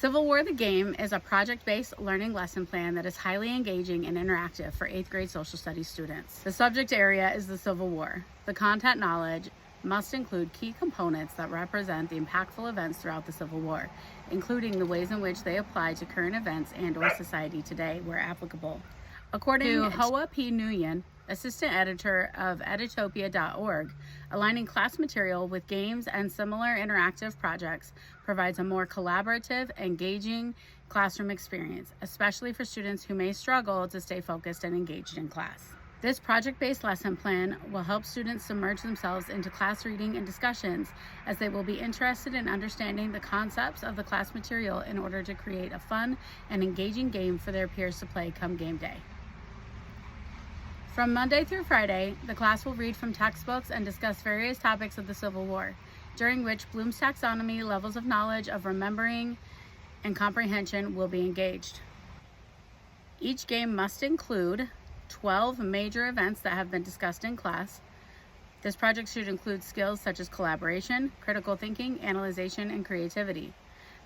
Civil War the Game is a project-based learning lesson plan that is highly engaging and interactive for 8th grade social studies students. The subject area is the Civil War. The content knowledge must include key components that represent the impactful events throughout the Civil War, including the ways in which they apply to current events and/or society today where applicable. According to Hoa P. Nguyen, assistant editor of editopia.org, aligning class material with games and similar interactive projects provides a more collaborative, engaging classroom experience, especially for students who may struggle to stay focused and engaged in class. This project-based lesson plan will help students submerge themselves into class reading and discussions, as they will be interested in understanding the concepts of the class material in order to create a fun and engaging game for their peers to play come game day. From Monday through Friday, the class will read from textbooks and discuss various topics of the Civil War, during which Bloom's taxonomy levels of knowledge of remembering and comprehension will be engaged. Each game must include 12 major events that have been discussed in class. This project should include skills such as collaboration, critical thinking, analyzation, and creativity.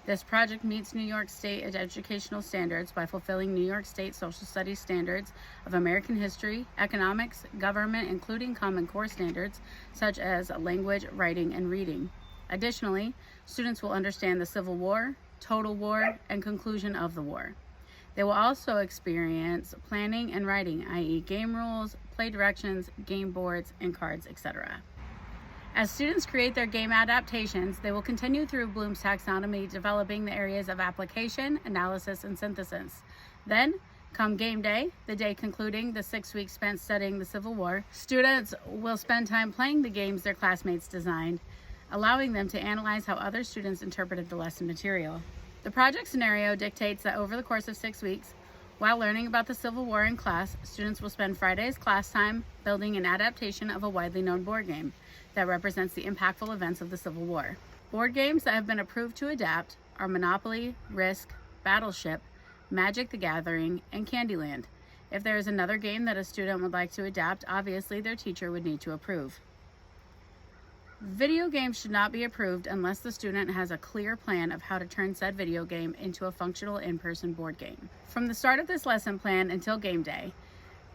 This project meets New York State educational standards by fulfilling New York State social studies standards of American history, economics, government, including Common Core standards such as language, writing, and reading. Additionally, students will understand the Civil War, total war, and conclusion of the war. They will also experience planning and writing, i.e. game rules, play directions, game boards, and cards, etc. As students create their game adaptations, they will continue through Bloom's taxonomy, developing the areas of application, analysis, and synthesis. Then, come game day, the day concluding the 6 weeks spent studying the Civil War, students will spend time playing the games their classmates designed, allowing them to analyze how other students interpreted the lesson material. The project scenario dictates that over the course of 6 weeks, while learning about the Civil War in class, students will spend Friday's class time building an adaptation of a widely known board game that represents the impactful events of the Civil War. Board games that have been approved to adapt are Monopoly, Risk, Battleship, Magic the Gathering, and Candyland. If there is another game that a student would like to adapt, obviously their teacher would need to approve. Video games should not be approved unless the student has a clear plan of how to turn said video game into a functional in-person board game. From the start of this lesson plan until game day,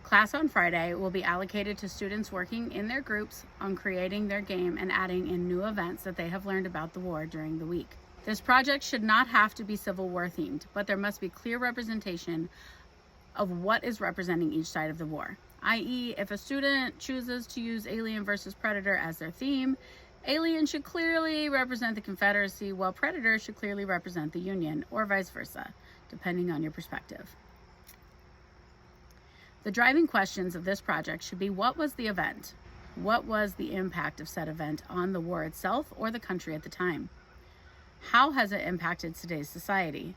class on Friday will be allocated to students working in their groups on creating their game and adding in new events that they have learned about the war during the week. This project should not have to be Civil War themed, but there must be clear representation of what is representing each side of the war. I.e., if a student chooses to use Alien versus Predator as their theme, Alien should clearly represent the Confederacy, while Predator should clearly represent the Union, or vice versa, depending on your perspective. The driving questions of this project should be: what was the event? What was the impact of said event on the war itself or the country at the time? How has it impacted today's society?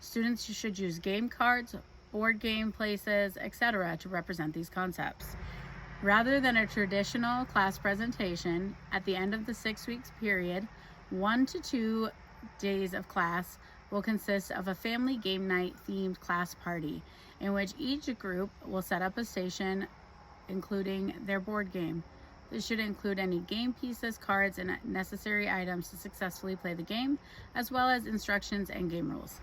Students should use game cards, board game places, etc. to represent these concepts. Rather than a traditional class presentation, at the end of the 6 weeks period, 1 to 2 days of class will consist of a family game night themed class party, in which each group will set up a station including their board game. This should include any game pieces, cards, and necessary items to successfully play the game, as well as instructions and game rules.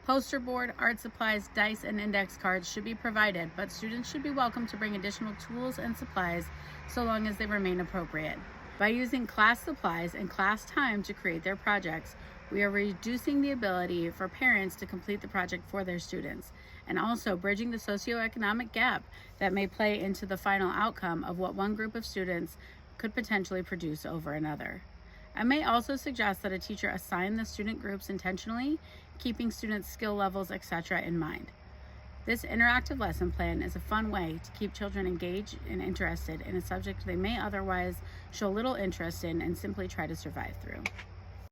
Poster board, art supplies, dice, and index cards should be provided, but students should be welcome to bring additional tools and supplies so long as they remain appropriate. By using class supplies and class time to create their projects, we are reducing the ability for parents to complete the project for their students, and also bridging the socioeconomic gap that may play into the final outcome of what one group of students could potentially produce over another. I may also suggest that a teacher assign the student groups intentionally, keeping students' skill levels, etc. in mind. This interactive lesson plan is a fun way to keep children engaged and interested in a subject they may otherwise show little interest in and simply try to survive through.